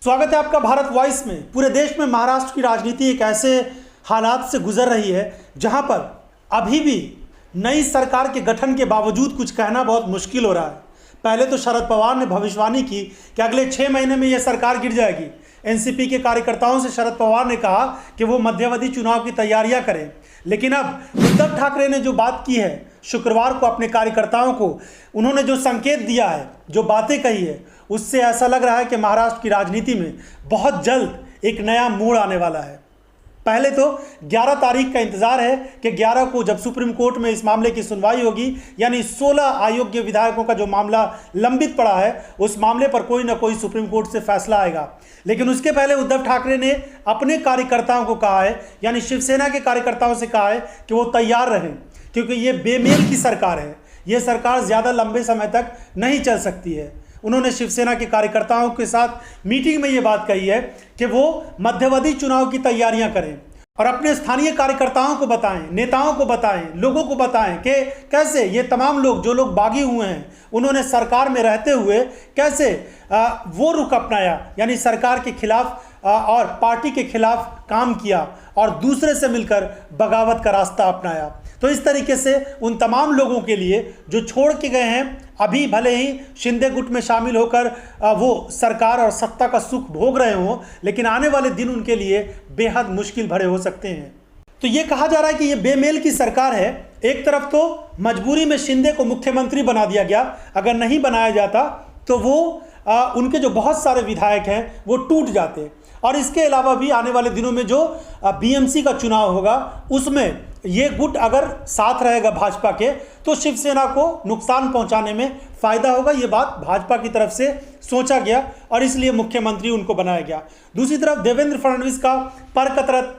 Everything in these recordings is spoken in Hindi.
स्वागत है आपका भारत वॉइस में। पूरे देश में महाराष्ट्र की राजनीति एक ऐसे हालात से गुजर रही है जहां पर अभी भी नई सरकार के गठन के बावजूद कुछ कहना बहुत मुश्किल हो रहा है। पहले तो शरद पवार ने भविष्यवाणी की कि अगले 6 महीने में यह सरकार गिर जाएगी। एनसीपी के कार्यकर्ताओं से शरद पवार ने कहा कि वो मध्यावधि चुनाव की तैयारियां करें, लेकिन अब उद्धव ठाकरे ने जो बात की है, शुक्रवार को अपने कार्यकर्ताओं को उन्होंने जो संकेत दिया है, जो बातें कही है, उससे ऐसा लग रहा है कि महाराष्ट्र की राजनीति में बहुत जल्द एक नया मोड़ आने वाला है। पहले तो 11 तारीख का इंतजार है कि 11 को जब सुप्रीम कोर्ट में इस मामले की सुनवाई होगी, यानी 16 अयोग्य विधायकों का जो मामला लंबित पड़ा है, उस मामले पर कोई ना कोई सुप्रीम कोर्ट से फैसला आएगा। लेकिन उसके पहले उद्धव ठाकरे ने अपने कार्यकर्ताओं को कहा है, यानी शिवसेना के कार्यकर्ताओं से कहा है कि वो तैयार रहें, क्योंकि ये बेमेल की सरकार है। ये सरकार ज़्यादा लंबे समय तक नहीं चल सकती है। उन्होंने शिवसेना के कार्यकर्ताओं के साथ मीटिंग में ये बात कही है कि वो मध्यावधि चुनाव की तैयारियां करें और अपने स्थानीय कार्यकर्ताओं को बताएं, नेताओं को बताएं, लोगों को बताएं कि कैसे ये तमाम लोग जो लोग बागी हुए हैं, उन्होंने सरकार में रहते हुए कैसे वो रुख अपनाया, यानी सरकार के खिलाफ और पार्टी के खिलाफ काम किया और दूसरे से मिलकर बगावत का रास्ता अपनाया। तो इस तरीके से उन तमाम लोगों के लिए जो छोड़ के गए हैं, अभी भले ही शिंदे गुट में शामिल होकर वो सरकार और सत्ता का सुख भोग रहे हों, लेकिन आने वाले दिन उनके लिए बेहद मुश्किल भरे हो सकते हैं। तो ये कहा जा रहा है कि ये बेमेल की सरकार है। एक तरफ तो मजबूरी में शिंदे को मुख्यमंत्री बना दिया गया, अगर नहीं बनाया जाता तो वो उनके जो बहुत सारे विधायक हैं वो टूट जाते। और इसके अलावा भी आने वाले दिनों में जो बीएमसी का चुनाव होगा, उसमें ये गुट अगर साथ रहेगा भाजपा के, तो शिवसेना को नुकसान पहुंचाने में फायदा होगा। ये बात भाजपा की तरफ से सोचा गया और इसलिए मुख्यमंत्री उनको बनाया गया। दूसरी तरफ देवेंद्र फडणवीस का पर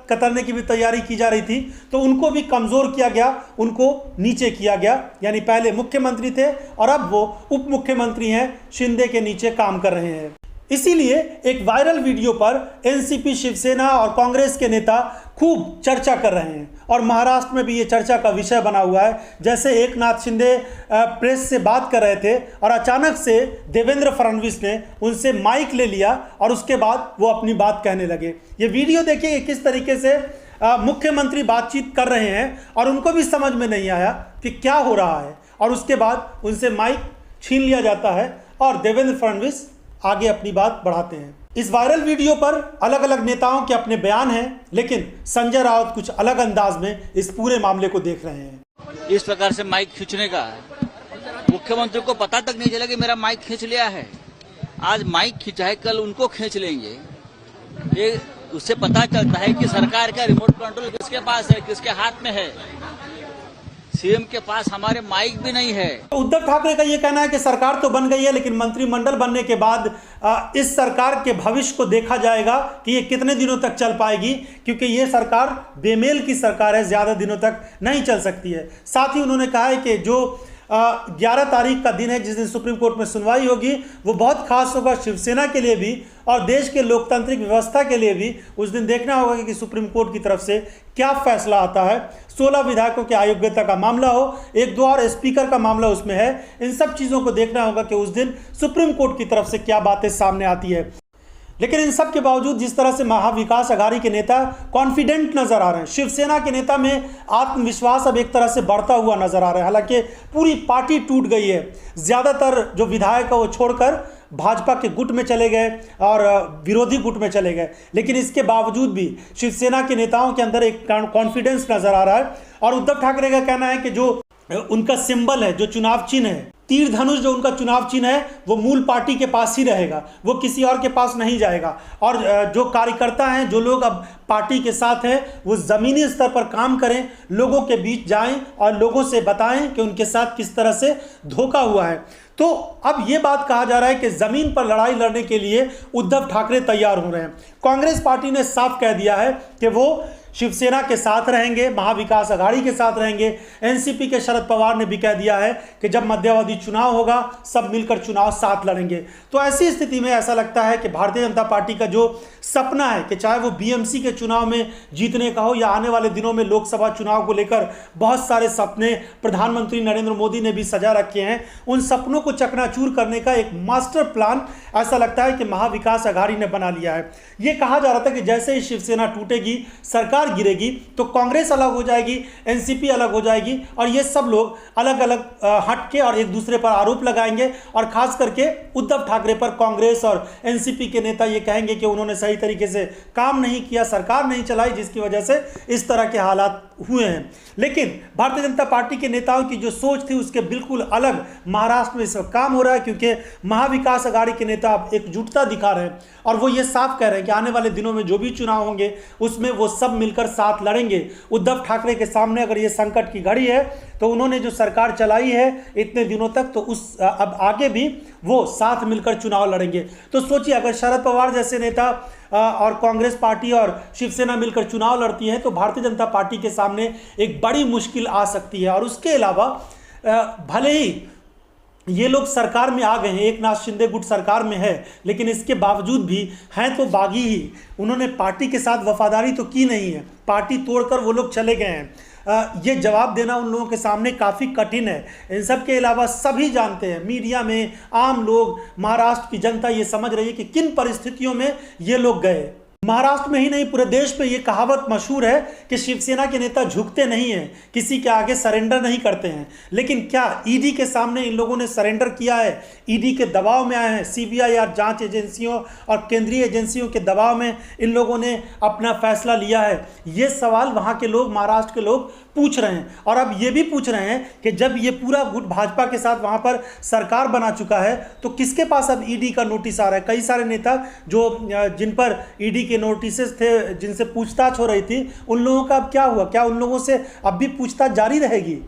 कतरने की भी तैयारी की जा रही थी, तो उनको भी कमज़ोर किया गया, उनको नीचे किया गया। यानी पहले मुख्यमंत्री थे और अब वो उप मुख्यमंत्री हैं, शिंदे के नीचे काम कर रहे हैं। इसीलिए एक वायरल वीडियो पर एनसीपी, शिवसेना और कांग्रेस के नेता खूब चर्चा कर रहे हैं और महाराष्ट्र में भी ये चर्चा का विषय बना हुआ है। जैसे एकनाथ शिंदे प्रेस से बात कर रहे थे और अचानक से देवेंद्र फडणवीस ने उनसे माइक ले लिया और उसके बाद वो अपनी बात कहने लगे। ये वीडियो देखिए किस तरीके से मुख्यमंत्री बातचीत कर रहे हैं और उनको भी समझ में नहीं आया कि क्या हो रहा है, और उसके बाद उनसे माइक छीन लिया जाता है और देवेंद्र फडणवीस आगे अपनी बात बढ़ाते हैं। इस वायरल वीडियो पर अलग अलग नेताओं के अपने बयान हैं, लेकिन संजय राउत कुछ अलग अंदाज में इस पूरे मामले को देख रहे हैं। इस प्रकार से माइक खींचने का मुख्यमंत्री को पता तक नहीं चला कि मेरा माइक खींच लिया है। आज माइक खींचा है, कल उनको खींच लेंगे। ये उससे पता चलता है कि सरकार का रिमोट कंट्रोल किसके पास है, किसके हाथ में है। सीएम के पास हमारे माइक भी नहीं है। उद्धव ठाकरे का यह कहना है कि सरकार तो बन गई है, लेकिन मंत्रिमंडल बनने के बाद इस सरकार के भविष्य को देखा जाएगा कि ये कितने दिनों तक चल पाएगी, क्योंकि ये सरकार बेमेल की सरकार है, ज्यादा दिनों तक नहीं चल सकती है। साथ ही उन्होंने कहा है कि जो 11 तारीख का दिन है, जिस दिन सुप्रीम कोर्ट में सुनवाई होगी, वो बहुत खास होगा शिवसेना के लिए भी और देश के लोकतांत्रिक व्यवस्था के लिए भी। उस दिन देखना होगा कि सुप्रीम कोर्ट की तरफ से क्या फैसला आता है। 16 विधायकों के अयोग्यता का मामला हो, 1-2 और स्पीकर का मामला उसमें है। इन सब चीज़ों को देखना होगा कि उस दिन सुप्रीम कोर्ट की तरफ से क्या बातें सामने आती है। लेकिन इन सब के बावजूद जिस तरह से महाविकास अघाड़ी के नेता कॉन्फिडेंट नजर आ रहे हैं, शिवसेना के नेता में आत्मविश्वास अब एक तरह से बढ़ता हुआ नजर आ रहा है। हालांकि पूरी पार्टी टूट गई है, ज़्यादातर जो विधायक है वो छोड़कर भाजपा के गुट में चले गए और विरोधी गुट में चले गए, लेकिन इसके बावजूद भी शिवसेना के नेताओं के अंदर एक कॉन्फिडेंस नजर आ रहा है। और उद्धव ठाकरे का कहना है कि जो उनका सिंबल है, जो चुनाव चिन्ह है, तीर धनुष, जो उनका चुनाव चिन्ह है, वो मूल पार्टी के पास ही रहेगा, वो किसी और के पास नहीं जाएगा। और जो कार्यकर्ता हैं, जो लोग अब पार्टी के साथ हैं, वो ज़मीनी स्तर पर काम करें, लोगों के बीच जाएं और लोगों से बताएं कि उनके साथ किस तरह से धोखा हुआ है। तो अब ये बात कहा जा रहा है कि ज़मीन पर लड़ाई लड़ने के लिए उद्धव ठाकरे तैयार हो रहे हैं। कांग्रेस पार्टी ने साफ कह दिया है कि वो शिवसेना के साथ रहेंगे, महाविकास आघाड़ी के साथ रहेंगे। एनसीपी के शरद पवार ने भी कह दिया है कि जब मध्यावधि चुनाव होगा सब मिलकर चुनाव साथ लड़ेंगे। तो ऐसी स्थिति में ऐसा लगता है कि भारतीय जनता पार्टी का जो सपना है कि चाहे वो बीएमसी के चुनाव में जीतने का हो या आने वाले दिनों में लोकसभा चुनाव को लेकर बहुत सारे सपने प्रधानमंत्री नरेंद्र मोदी ने भी सजा रखे हैं, उन सपनों को चकनाचूर करने का एक मास्टर प्लान ऐसा लगता है कि महाविकास आघाड़ी ने बना लिया है। यह कहा जा रहा था कि जैसे ही शिवसेना टूटेगी, सरकार गिरेगी, तो कांग्रेस अलग हो जाएगी, एनसीपी अलग हो जाएगी और ये सब लोग अलग अलग हटके और एक दूसरे पर आरोप लगाएंगे और खास करके उद्धव ठाकरे पर कांग्रेस और एनसीपी के नेता ये कहेंगे कि उन्होंने सही तरीके से काम नहीं किया, सरकार नहीं चलाई, जिसकी वजह से इस तरह के हालात हुए हैं। लेकिन भारतीय जनता पार्टी के नेताओं की जो सोच थी उसके बिल्कुल अलग महाराष्ट्र में इस वक्त काम हो रहा है, क्योंकि महाविकास आघाड़ी के नेता अब एकजुटता दिखा रहे हैं और वो ये साफ कह रहे हैं कि आने वाले दिनों में जो भी चुनाव होंगे उसमें वो सब मिलकर साथ लड़ेंगे। उद्धव ठाकरे के सामने अगर ये संकट की घड़ी है तो उन्होंने जो सरकार चलाई है इतने दिनों तक, तो उस अब आगे भी वो साथ मिलकर चुनाव लड़ेंगे। तो सोचिए, अगर शरद पवार जैसे नेता और कांग्रेस पार्टी और शिवसेना मिलकर चुनाव लड़ती है तो भारतीय जनता पार्टी के सामने एक बड़ी मुश्किल आ सकती है। और उसके अलावा भले ही ये लोग सरकार में आ गए हैं, एक नाथ शिंदे गुट सरकार में है, लेकिन इसके बावजूद भी हैं तो बागी ही। उन्होंने पार्टी के साथ वफादारी तो की नहीं है, पार्टी तोड़कर वो लोग चले गए हैं। ये जवाब देना उन लोगों के सामने काफ़ी कठिन है। इन सब के अलावा सभी जानते हैं, मीडिया में आम लोग, महाराष्ट्र की जनता ये समझ रही है कि किन परिस्थितियों में ये लोग गए। महाराष्ट्र में ही नहीं, पूरे देश में ये कहावत मशहूर है कि शिवसेना के नेता झुकते नहीं हैं, किसी के आगे सरेंडर नहीं करते हैं। लेकिन क्या ईडी के सामने इन लोगों ने सरेंडर किया है? ईडी के दबाव में आए हैं, सीबीआई और जांच एजेंसियों और केंद्रीय एजेंसियों के दबाव में इन लोगों ने अपना फैसला लिया है? ये सवाल वहाँ के लोग, महाराष्ट्र के लोग पूछ रहे हैं। और अब ये भी पूछ रहे हैं कि जब ये पूरा गुट भाजपा के साथ वहाँ पर सरकार बना चुका है तो किसके पास अब ईडी का नोटिस आ रहा है? कई सारे नेता जो जिन पर ईडी के नोटिसेस थे, जिनसे पूछताछ हो रही थी, उन लोगों का अब क्या हुआ? क्या उन लोगों से अब भी पूछताछ जारी रहेगी?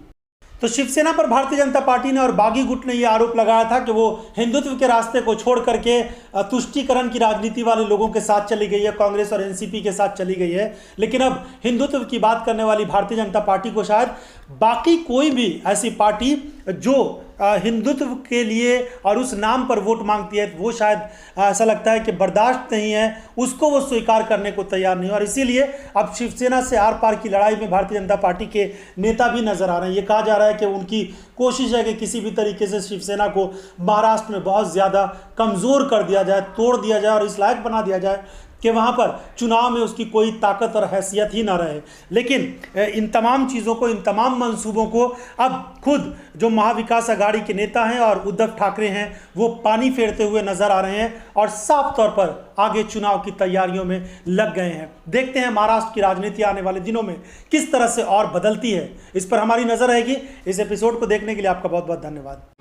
तो शिवसेना पर भारतीय जनता पार्टी ने और बागी गुट ने यह आरोप लगाया था कि वो हिंदुत्व के रास्ते को छोड़ करके तुष्टीकरण की राजनीति वाले लोगों के साथ चली गई है, कांग्रेस और एनसीपी के साथ चली गई है। लेकिन अब हिंदुत्व की बात करने वाली भारतीय जनता पार्टी को शायद बाकी कोई भी ऐसी पार्टी जो हिंदुत्व के लिए और उस नाम पर वोट मांगती है, वो शायद ऐसा लगता है कि बर्दाश्त नहीं है, उसको वो स्वीकार करने को तैयार नहीं। और इसीलिए अब शिवसेना से आर पार की लड़ाई में भारतीय जनता पार्टी के नेता भी नजर आ रहे हैं। ये कहा जा रहा है कि उनकी कोशिश है कि किसी भी तरीके से शिवसेना को महाराष्ट्र में बहुत ज़्यादा कमज़ोर कर दिया जाए, तोड़ दिया जाए और इस लायक बना दिया जाए कि वहाँ पर चुनाव में उसकी कोई ताकत और हैसियत ही ना रहे। लेकिन इन तमाम चीज़ों को, इन तमाम मंसूबों को अब खुद जो महाविकास आघाड़ी के नेता हैं और उद्धव ठाकरे हैं वो पानी फेरते हुए नजर आ रहे हैं और साफ तौर पर आगे चुनाव की तैयारियों में लग गए हैं। देखते हैं महाराष्ट्र की राजनीति आने वाले दिनों में किस तरह से और बदलती है, इस पर हमारी नज़र रहेगी। इस एपिसोड को देखने के लिए आपका बहुत बहुत धन्यवाद।